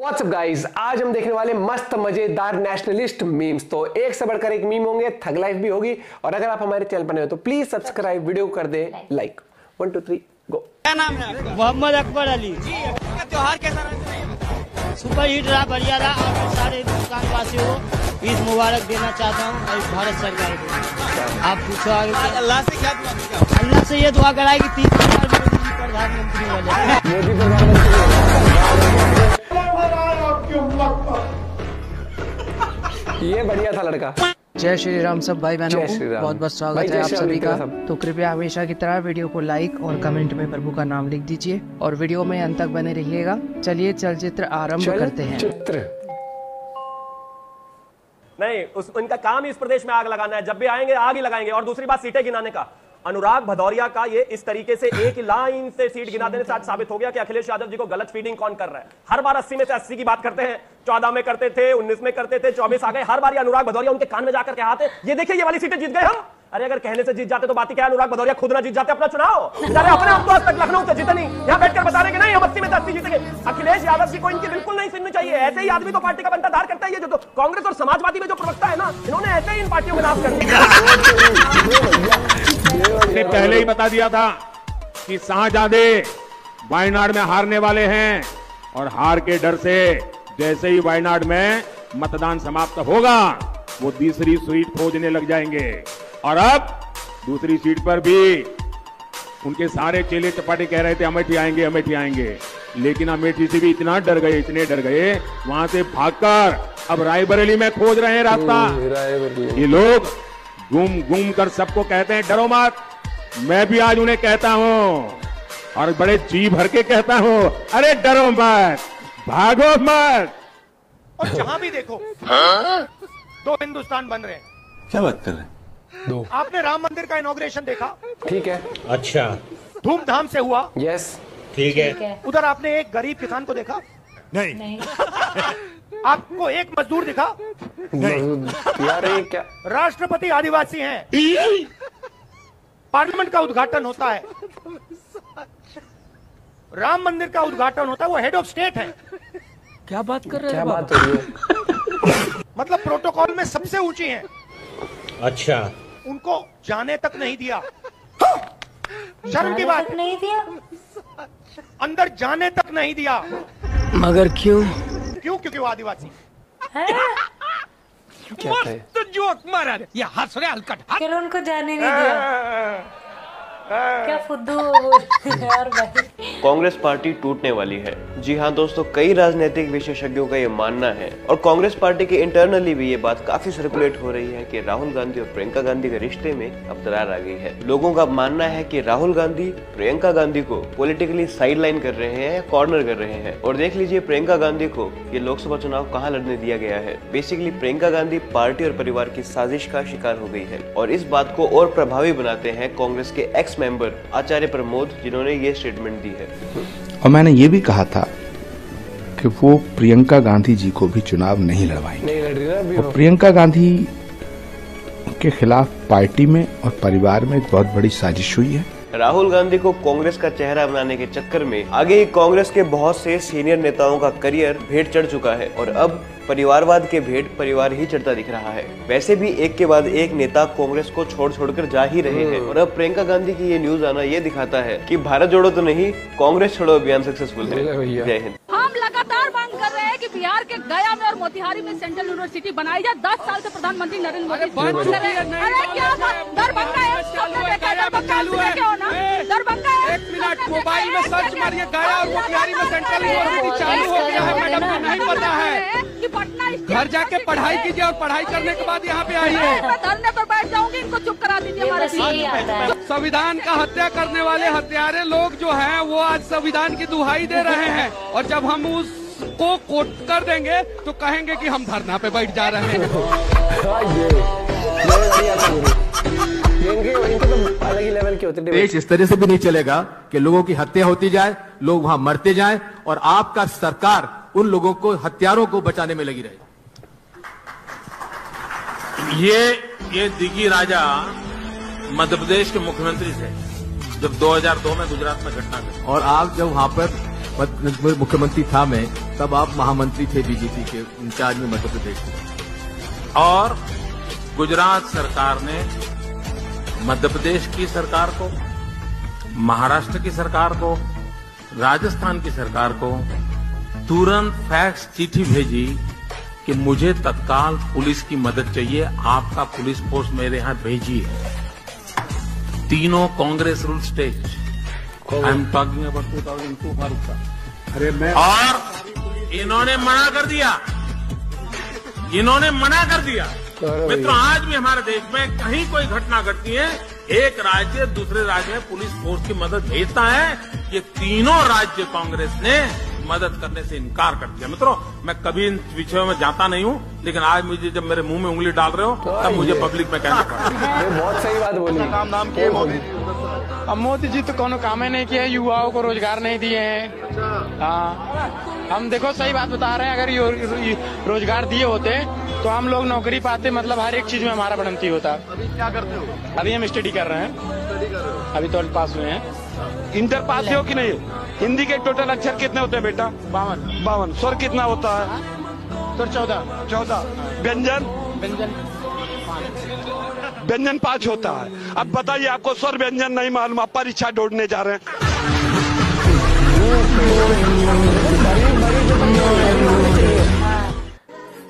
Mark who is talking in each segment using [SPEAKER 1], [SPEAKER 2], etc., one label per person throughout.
[SPEAKER 1] WhatsApp guys, आज हम देखने वाले मस्त मजेदार नेशनलिस्ट मीम्स। तो एक से बढ़कर एक मीम होंगे, थग लाइफ भी होगी। और अगर आप हमारे चैनल पर नए हो तो प्लीज सब्सक्राइब, वीडियो कर दे लाइक। 1 2 3 गो।
[SPEAKER 2] क्या नाम है? मोहम्मद अकबर अली। त्योहार कैसा रहा? सुपर हिट रहा, बढ़िया रहा। और सारे हिंदुस्तान वासियों को ईद मुबारक देना चाहता हूँ और भारत सरकार को। आप पूछो आगे। अल्लाह से क्या दुआ? अल्लाह से ये दुआ कराएगी 30 साल मोदी प्रधानमंत्री वाले।
[SPEAKER 1] मोदी प्रधानमंत्री ये बढ़िया था लड़का।
[SPEAKER 3] जय श्री राम सब भाई बहनों को बहुत बहुत स्वागत है आप सभी का। तो कृपया हमेशा की तरह वीडियो को लाइक और कमेंट में प्रभु का नाम लिख दीजिए और वीडियो में अंत तक बने रहिएगा। चलिए चलचित्र आरंभ करते हैं।
[SPEAKER 4] नहीं, उनका काम ही इस प्रदेश में आग लगाना है। जब भी आएंगे आग ही लगाएंगे। और दूसरी बात, सीटें गिनाने का। अनुराग भदौरिया का ये इस तरीके से एक ही लाइन से सीट गिना देने से आज साबित हो गया कि अखिलेश यादव जी को गलत फीडिंग कौन कर रहा है। हर बार 80 में से 80 की बात करते हैं, 14 में करते थे, 19 में करते थे, 24 आ गए। हर बार अनुराग भदौरिया उनके कान में जाकर कहते हैं ये देखिए ये वाली सीटें जीत गए हम। अरे अगर कहने से जीत जाते तो बात ही क्या, अनुराग भदौरिया खुद ना जीत जाते अपना चुनाव। अपने आप तो आज तक लखनऊ से जीते नहीं, यहाँ बैठकर बता रहे कि नहीं हम 80 में से 80 जीतेंगे। अखिलेश यादव जी को इनकी बिल्कुल नहीं सुननी चाहिए। ऐसे ही आदमी तो पार्टी का बंटाधार करता है। ये जो कांग्रेस और समाजवादी में जो प्रवक्ता है ना, इन्होंने ऐसे ही इन पार्टियों में नाश कर दिया।
[SPEAKER 5] पहले ही बता दिया था कि शाहजादे वायनाड में हारने वाले हैं और हार के डर से जैसे ही वायनाड में मतदान समाप्त होगा वो तीसरी सीट खोजने लग जाएंगे। और अब दूसरी सीट पर भी उनके सारे चेले चपाटे कह रहे थे अमेठी आएंगे अमेठी आएंगे, लेकिन अमेठी से भी इतना डर गए, इतने डर गए, वहां से भागकर अब रायबरेली में खोज रहे हैं रास्ता। ये लोग घूम घूम कर सबको कहते हैं डरो मत। मैं भी आज उन्हें कहता हूं और बड़े जी भर के कहता हूं, अरे डरो मत, भागो मत।
[SPEAKER 6] और जहां भी देखो दो हिंदुस्तान बन रहे हैं।
[SPEAKER 7] क्या बात कर रहे हैं?
[SPEAKER 1] दो।
[SPEAKER 6] आपने राम मंदिर का इनॉग्रेशन देखा?
[SPEAKER 1] ठीक है।
[SPEAKER 7] अच्छा,
[SPEAKER 6] धूमधाम से हुआ।
[SPEAKER 1] यस,
[SPEAKER 7] ठीक है।
[SPEAKER 6] उधर आपने एक गरीब किसान को देखा?
[SPEAKER 7] नहीं।
[SPEAKER 6] आपको एक मजदूर दिखा?
[SPEAKER 1] नहीं। यार ये क्या,
[SPEAKER 6] राष्ट्रपति आदिवासी हैं। पार्लियामेंट का उद्घाटन होता है, राम मंदिर का उद्घाटन होता है, वो हेड ऑफ स्टेट है।
[SPEAKER 3] क्या बात कर रहे
[SPEAKER 1] क्या
[SPEAKER 3] हैं?
[SPEAKER 1] बात हो रही है?
[SPEAKER 6] मतलब प्रोटोकॉल में सबसे ऊंची हैं।
[SPEAKER 7] अच्छा,
[SPEAKER 6] उनको जाने तक नहीं दिया। शर्म की बात
[SPEAKER 8] नहीं दिया,
[SPEAKER 6] अंदर जाने तक नहीं दिया।
[SPEAKER 3] मगर क्यों?
[SPEAKER 6] क्योंकि वो आदिवासी
[SPEAKER 1] क्या था?
[SPEAKER 6] जोक मारा ये हंस रहे हलकट।
[SPEAKER 8] फिर उनको जाने नहीं दिया। क्या फुद्दू यार भाई।
[SPEAKER 9] कांग्रेस पार्टी टूटने वाली है। जी हाँ दोस्तों, कई राजनीतिक विशेषज्ञों का ये मानना है और कांग्रेस पार्टी के इंटरनली भी ये बात काफी सर्कुलेट हो रही है कि राहुल गांधी और प्रियंका गांधी के रिश्ते में अब दरार आ गई है। लोगों का मानना है कि राहुल गांधी प्रियंका गांधी को पॉलिटिकली साइडलाइन कर रहे हैं, कॉर्नर कर रहे हैं। और देख लीजिए प्रियंका गांधी को ये लोकसभा चुनाव कहाँ लड़ने दिया गया है। बेसिकली प्रियंका गांधी पार्टी और परिवार की साजिश का शिकार हो गई है। और इस बात को और प्रभावी बनाते हैं कांग्रेस के एक्स मेंबर आचार्य प्रमोद, जिन्होंने ये स्टेटमेंट दी है।
[SPEAKER 10] और मैंने ये भी कहा था कि वो प्रियंका गांधी जी को भी चुनाव नहीं लड़वाएंगे।
[SPEAKER 1] नहीं लड़ रही ना अभी वो।
[SPEAKER 10] प्रियंका गांधी के खिलाफ पार्टी में और परिवार में एक बहुत बड़ी साजिश हुई है।
[SPEAKER 9] राहुल गांधी को कांग्रेस का चेहरा बनाने के चक्कर में आगे ही कांग्रेस के बहुत से सीनियर नेताओं का करियर भेंट चढ़ चुका है और अब परिवारवाद के भेंट परिवार ही चढ़ता दिख रहा है। वैसे भी एक के बाद एक नेता कांग्रेस को छोड़कर जा ही रहे हैं और अब प्रियंका गांधी की ये न्यूज आना ये दिखाता है कि भारत जोड़ो तो नहीं, कांग्रेस छोड़ो अभियान सक्सेसफुल है। जय हिंद।
[SPEAKER 11] हम लगातार मांग कर रहे हैं कि बिहार के गया में और मोतिहारी में सेंट्रल यूनिवर्सिटी बनाई जाए। 10 साल से प्रधानमंत्री नरेंद्र मोदी अरे क्या दरभंगा है, दरभंगा है।
[SPEAKER 6] 1 मिनट, मोबाइल में सर्च मारिए, गया और मोतिहारी में सेंट्रल यूनिवर्सिटी चालू हो गया है। मैडम को नहीं पता है
[SPEAKER 11] कि पटना
[SPEAKER 6] घर जाके पढ़ाई कीजिए और पढ़ाई करने के बाद यहाँ पे आइए।
[SPEAKER 11] मैं धरने पर बैठ जाऊंगी, इनको चुप करा दीजिए। हमारे
[SPEAKER 6] संविधान का हत्या करने वाले हत्यारे लोग जो हैं वो आज संविधान की दुहाई दे रहे हैं और जब हम उसको कोट कर देंगे तो कहेंगे कि हम धरना पे बैठ जा रहे हैं।
[SPEAKER 1] अलग ही लेवल की होती है।
[SPEAKER 7] देश इस तरह से भी नहीं चलेगा कि लोगों की हत्या होती जाए, लोग वहां मरते जाएं और आपका सरकार उन लोगों को, हत्यारों को बचाने में लगी रहे। ये दिगी राजा मध्य प्रदेश के मुख्यमंत्री थे जब 2002 में गुजरात में घटना घटी और आप जब वहां पर मुख्यमंत्री था मैं, तब आप महामंत्री थे बीजेपी के इंचार्ज में मध्य प्रदेश के। और गुजरात सरकार ने मध्य प्रदेश की सरकार को, महाराष्ट्र की सरकार को, राजस्थान की सरकार को तुरंत फैक्स चिट्ठी भेजी कि मुझे तत्काल पुलिस की मदद चाहिए, आपका पुलिस फोर्स मेरे यहां भेजिए। तीनों Congress rule state, I am talking about 2002 Farooq साहब। अरे मैं, और इन्होंने मना कर दिया, इन्होंने मना कर दिया। मित्रों, आज भी हमारे देश में कहीं कोई घटना घटती है, एक राज्य दूसरे राज्य में पुलिस फोर्स की मदद भेजता है, ये तीनों राज्य कांग्रेस ने मदद करने से इनकार कर दिया। मित्रों, मैं कभी इन विषयों में जाता नहीं हूं, लेकिन आज मुझे जब मेरे मुंह में उंगली डाल रहे हो तब मुझे पब्लिक में कहना पड़ा।
[SPEAKER 1] बहुत सही बात बोली।
[SPEAKER 6] नाम के मोदी, अब मोदी जी तो कोनो काम ही नहीं किया, युवाओं को रोजगार नहीं दिए हैं। हाँ, हम देखो सही बात बता रहे हैं, अगर रोजगार दिए होते तो हम लोग नौकरी पाते, मतलब हर एक चीज में हमारा बढ़ंती होता। अभी क्या करते हो? अभी हम स्टडी कर रहे हैं, अभी 12 पास हुए हैं। इंटर पास हो कि नहीं? हिंदी के टोटल अक्षर कितने होते हैं बेटा? 52। स्वर कितना होता है? तो 14। व्यंजन 5 होता है। अब बताइए, आपको स्वर व्यंजन नहीं मालूम, आप परीक्षा दौड़ने जा रहे हैं।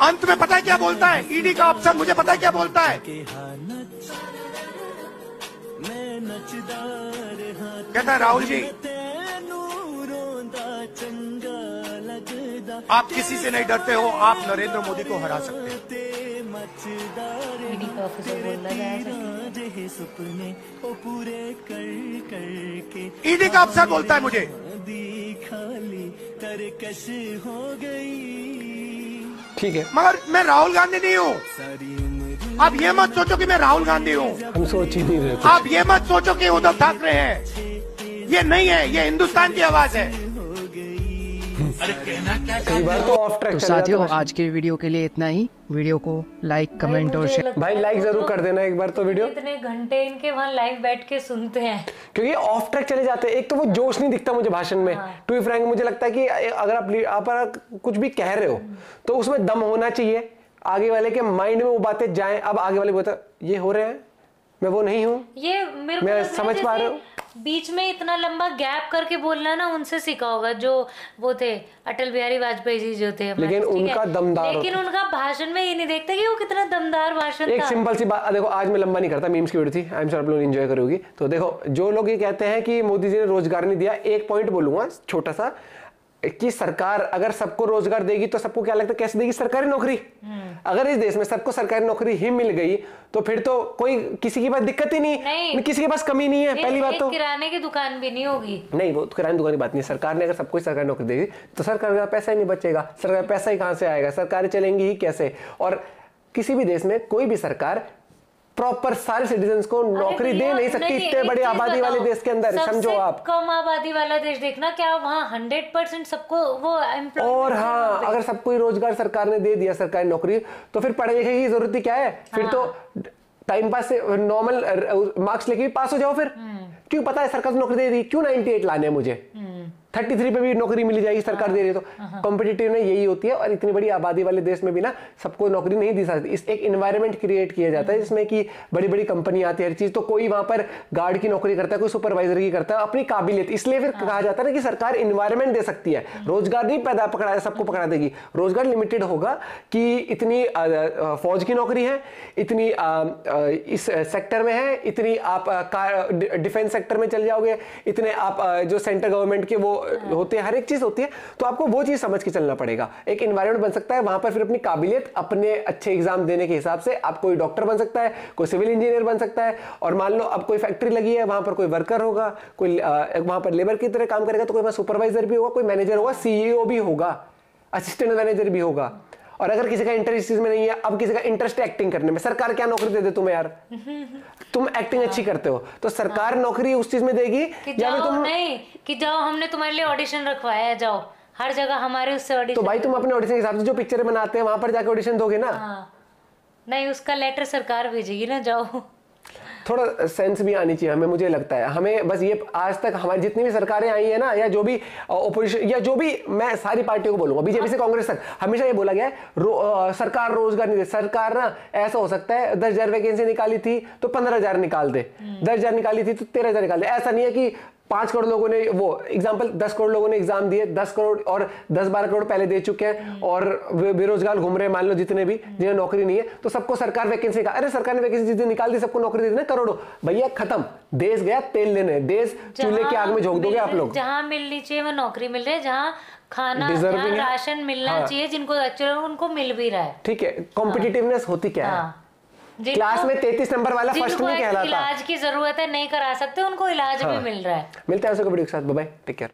[SPEAKER 12] अंत में पता है क्या बोलता है ईडी का अफसर? मुझे पता है क्या बोलता है? कहता है, राहुल जी आप किसी से नहीं डरते हो, आप नरेंद्र मोदी को हरा सकते हैं।
[SPEAKER 8] ईडी का ऑफिसर बोल रहा है।
[SPEAKER 12] ईडी का अफसर बोलता है मुझे।
[SPEAKER 1] ठीक है,
[SPEAKER 12] मगर मैं राहुल गांधी नहीं हूँ। आप ये मत सोचो कि मैं राहुल गांधी हूँ।
[SPEAKER 1] हम सोच ही नहीं रहे।
[SPEAKER 12] आप ये मत सोचो कि उद्धव ठाकरे हैं। ये नहीं है, ये हिंदुस्तान की आवाज है।
[SPEAKER 1] कई बार तो ऑफ ट्रैक।
[SPEAKER 3] तो साथियों, आज के वीडियो के लिए इतना ही। वीडियो को लाइक, कमेंट और शेयर।
[SPEAKER 1] भाई लाइक जरूर कर देना एक बार तो वीडियो।
[SPEAKER 8] इतने घंटे इनके वहाँ लाइव बैठ के सुनते हैं,
[SPEAKER 1] क्योंकि ऑफ ट्रैक चले जाते हैं। एक तो वो जोश नहीं दिखता मुझे भाषण में। टू बी फ्रैंक, मुझे लगता है कि अगर आप कुछ भी कह रहे हो तो उसमें दम होना चाहिए, आगे वाले के माइंड में वो बातें जाएं। अब आगे वाले बोलते ये हो रहे हैं, मैं वो नहीं हूँ,
[SPEAKER 8] ये मेरे
[SPEAKER 1] मैं समझ पा रहा हूँ।
[SPEAKER 8] बीच में इतना लंबा गैप करके बोलना ना, उनसे सीखा होगा जो वो थे अटल बिहारी वाजपेयी जी जो थे।
[SPEAKER 1] लेकिन उनका दमदार,
[SPEAKER 8] लेकिन उनका भाषण में ये नहीं देखते कि वो कितना दमदार भाषण
[SPEAKER 1] एक
[SPEAKER 8] था।
[SPEAKER 1] सिंपल सी बात देखो, आज मैं लंबा नहीं करता, मीम्स की वीडियो थी, आई एम श्योर आप लोग एंजॉय करोगी। तो देखो, जो लोग ये कहते हैं कि मोदी जी ने रोजगार नहीं दिया, एक पॉइंट बोलूंगा छोटा सा, कि सरकार अगर सबको रोजगार देगी तो सबको क्या लगता है कैसे देगी? सरकारी नौकरी। अगर इस देश में सबको सरकारी नौकरी ही मिल गई तो फिर तो कोई किसी के पास दिक्कत ही नहीं, किसी के पास कमी नहीं है। पहली बात तो
[SPEAKER 8] किराने की दुकान भी नहीं होगी।
[SPEAKER 1] नहीं, वो किराने दुकान की बात नहीं। सरकार ने अगर सबको सरकारी नौकरी देगी तो सरकार का पैसा ही नहीं बचेगा। सरकार पैसा ही कहां से आएगा? सरकारें चलेंगी ही कैसे? और किसी भी देश में कोई भी सरकार प्रॉपर सारे सिटीजन्स को नौकरी दे नहीं सकती, इतने बड़ी आबादी वाले देश के अंदर। समझो आप,
[SPEAKER 8] कम आबादी वाला देश देखना, क्या वहाँ 100% सबको वो एम्प्लॉय।
[SPEAKER 1] और हाँ, अगर सबको रोजगार सरकार ने दे दिया, सरकारी नौकरी, तो फिर पढ़े लिखे की जरूरत ही क्या है? फिर तो टाइम पास से नॉर्मल मार्क्स लेके भी पास हो जाओ फिर। क्यों? पता है सरकार नौकरी दे दी, क्यों 98 लाने हैं मुझे? 33 पे भी नौकरी मिल जाएगी, सरकार दे रही है। तो कॉम्पिटिटिव में यही होती है। और इतनी बड़ी आबादी वाले देश में भी ना सबको नौकरी नहीं दी सकती। इस एक एनवायरनमेंट क्रिएट किया जाता है जिसमें कि बड़ी बड़ी कंपनी आती है, हर चीज। तो कोई वहां पर गार्ड की नौकरी करता है, कोई सुपरवाइजर की करता है, अपनी काबिलियत। इसलिए फिर कहा जाता है कि सरकार एनवायरनमेंट दे सकती है, रोजगार नहीं पैदा पकड़ा सबको पकड़ा देगी। रोजगार लिमिटेड होगा कि इतनी फौज की नौकरी है, इतनी इस सेक्टर में है, इतनी आप डिफेंस सेक्टर में चल जाओगे, इतने आप जो सेंट्रल गवर्नमेंट के वो होते हैं, हर एक चीज होती है। तो आपको वो चीज समझ के चलना पड़ेगा। एक एनवायरनमेंट बन सकता है, वहां पर फिर अपनी काबिलियत, अपने अच्छे एग्जाम देने के हिसाब से आप कोई डॉक्टर बन सकता है, कोई सिविल इंजीनियर बन सकता है। और मान लो अब कोई फैक्ट्री लगी है, वहां पर कोई वर्कर होगा, कोई वहां पर लेबर की तरह काम करेगा, तो कोई सुपरवाइजर भी होगा, कोई मैनेजर होगा, सीईओ भी होगा, असिस्टेंट मैनेजर भी होगा। और अगर किसी का इंटरेस्ट इस चीज में नहीं है, अब किसी का इंटरेस्ट है एक्टिंग करने में, सरकार क्या नौकरी दे दे तुम्हें यार? तुम एक्टिंग अच्छी करते हो तो सरकार नौकरी उस चीज में देगी, या फिर तुम
[SPEAKER 8] नहीं कि जाओ हमने तुम्हारे लिए ऑडिशन रखवाया है, जाओ हर जगह हमारे उससे ऑडिशन।
[SPEAKER 1] तो भाई तुम अपने ऑडिशन के हिसाब से जो पिक्चर बनाते हैं वहां पर जाके ऑडिशन दोगे ना।
[SPEAKER 8] नहीं, उसका लेटर सरकार भेजेगी ना, जाओ।
[SPEAKER 1] थोड़ा सेंस भी आनी चाहिए हमें, मुझे लगता है हमें बस ये आज तक हमारी जितनी भी सरकारें आई है ना, या जो भी ओपोजिशन या जो भी, मैं सारी पार्टियों को बोलूंगा, बीजेपी से कांग्रेस तक, हमेशा ये बोला गया है सरकार रोजगार नहीं दे। सरकार ना ऐसा हो सकता है 10,000 वैकेंसी निकाली थी तो 15,000 निकाल दे, 10,000 निकाली थी तो 13,000 निकाल दे। ऐसा नहीं है कि 5 करोड़ लोगों ने, वो एग्जाम्पल 10 करोड़ लोगों ने एग्जाम दिए, 10 करोड़ और 10-12 करोड़ पहले दे चुके हैं और बेरोजगार घूम रहे हैं, मान लो जितने भी जिन्हें नौकरी नहीं है, तो सबको सरकार वैकेंसी का, अरे सरकार ने वैकेंसी जितनी निकाल दी सबको नौकरी दे देना करोड़ों, भैया खत्म, देश गया तेल लेने, देश चूल्हे की आग में झोंक दोगे आप लोग।
[SPEAKER 8] जहां मिलनी चाहिए वो नौकरी मिल रही है, जहां खाना जहां राशन मिलना चाहिए, जिनको एक्चुअली उनको मिल भी रहा है। ठीक है, कॉम्पिटिटिवनेस होती क्या है? क्लास में 33 नंबर वाला फर्स्ट नहीं कहलाता। इलाज की जरूरत है, नहीं करा सकते, उनको इलाज भी मिल रहा है।
[SPEAKER 1] मिलते हैं वीडियो के साथ, बाय बाय, टेक केयर।